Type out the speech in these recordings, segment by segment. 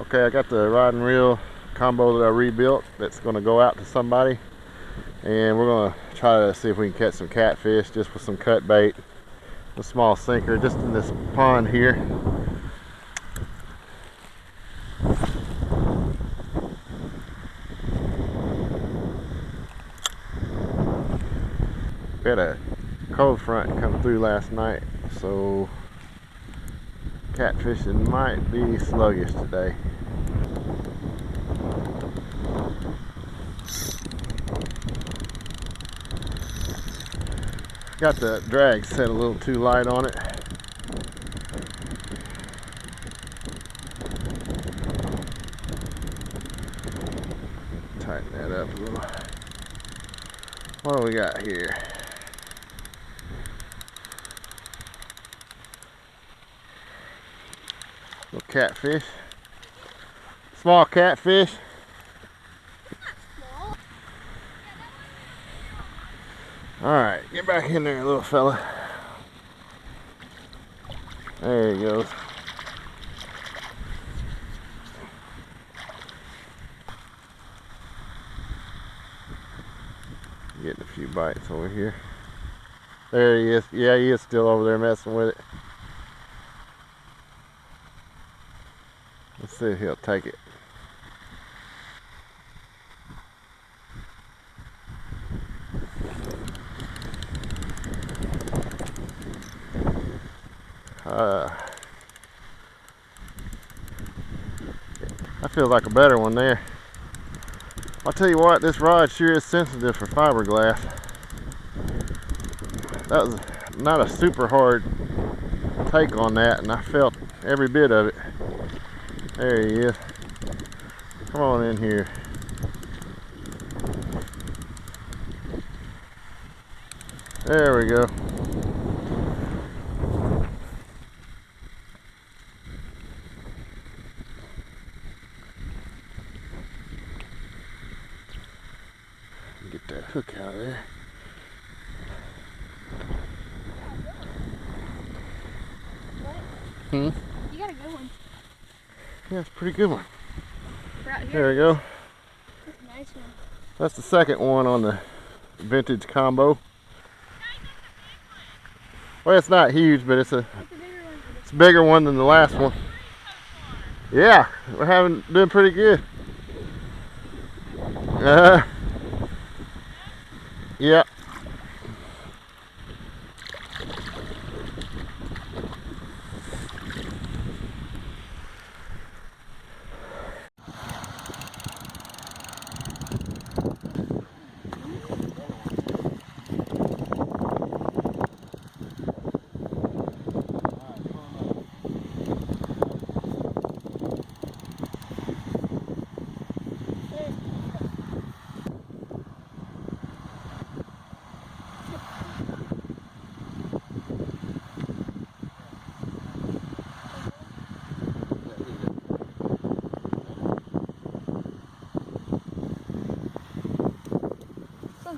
Okay, I got the rod and reel combo that I rebuilt that's going to go out to somebody, and we're going to try to see if we can catch some catfish just with some cut bait, a small sinker, just in this pond here. We had a cold front come through last night, so catfishing might be sluggish today. Got the drag set a little too light on it. Tighten that up a little. What do we got here? Little catfish. Small catfish. Alright, get back in there, little fella. There he goes. Getting a few bites over here. There he is. Yeah, he is still over there messing with it. Let's see if he'll take it. That feels like a better one there. I'll tell you what, this rod sure is sensitive for fiberglass. That was not a super hard take on that, and I felt every bit of it. There he is. Come on in here. There we go. Get that hook out of there. What? You got a good one. Yeah, it's a pretty good one. Right here. There we go. That's a nice one. That's the second one on the vintage combo. Well, it's not huge, but it's a bigger one than the last one. Yeah, we're doing pretty good. Yeah.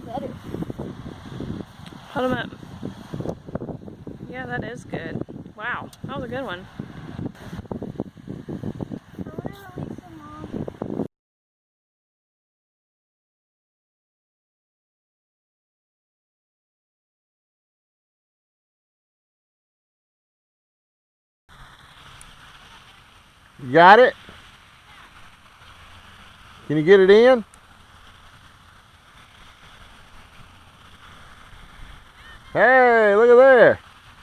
Better. Hold them up. Yeah, that is good. Wow, that was a good one. You got it? Can you get it in? Hey, look at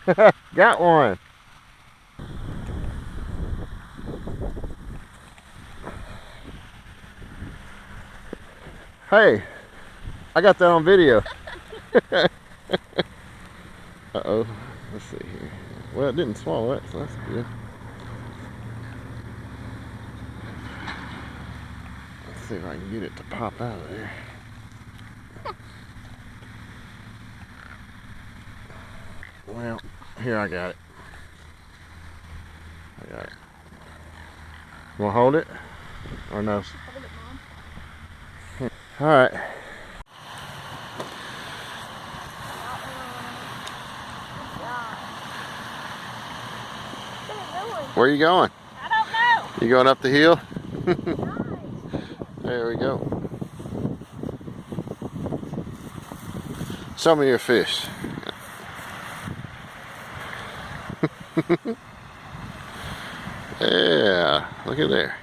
there. Got one. Hey, I got that on video. Uh-oh. Let's see here. Well, it didn't swallow it, so that's good. Let's see if I can get it to pop out of there. Well, here, I got it. I got it. You want to hold it? Or no? Hold it, Mom. All right. Where are you going? I don't know. You going up the hill? Nice. There we go. Show me your fish. Yeah, look at there.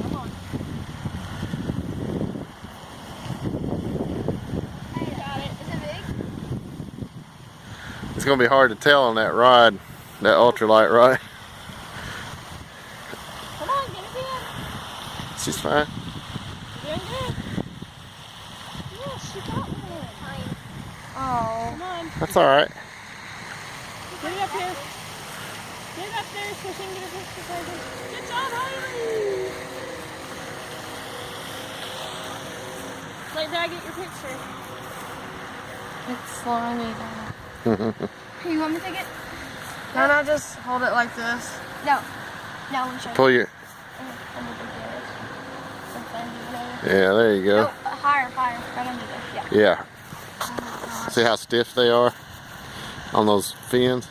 Come on. Hey, got it. Is it big? It's gonna be hard to tell on that rod, that ultralight rod. Come on, get it in. She's fine. You're doing good. Yes, she got one. Oh. Come on. That's all right. Get it up here. Get it up there so she can get a picture for you. Good job, Riley. Let Dad get your picture. It's slowing me down. Hey, you want me to take it? No, just hold it like this. No. No, I'm sure. Pull your. Yeah, there you go. No, higher, right under there. Yeah. Yeah. See how stiff they are on those fins?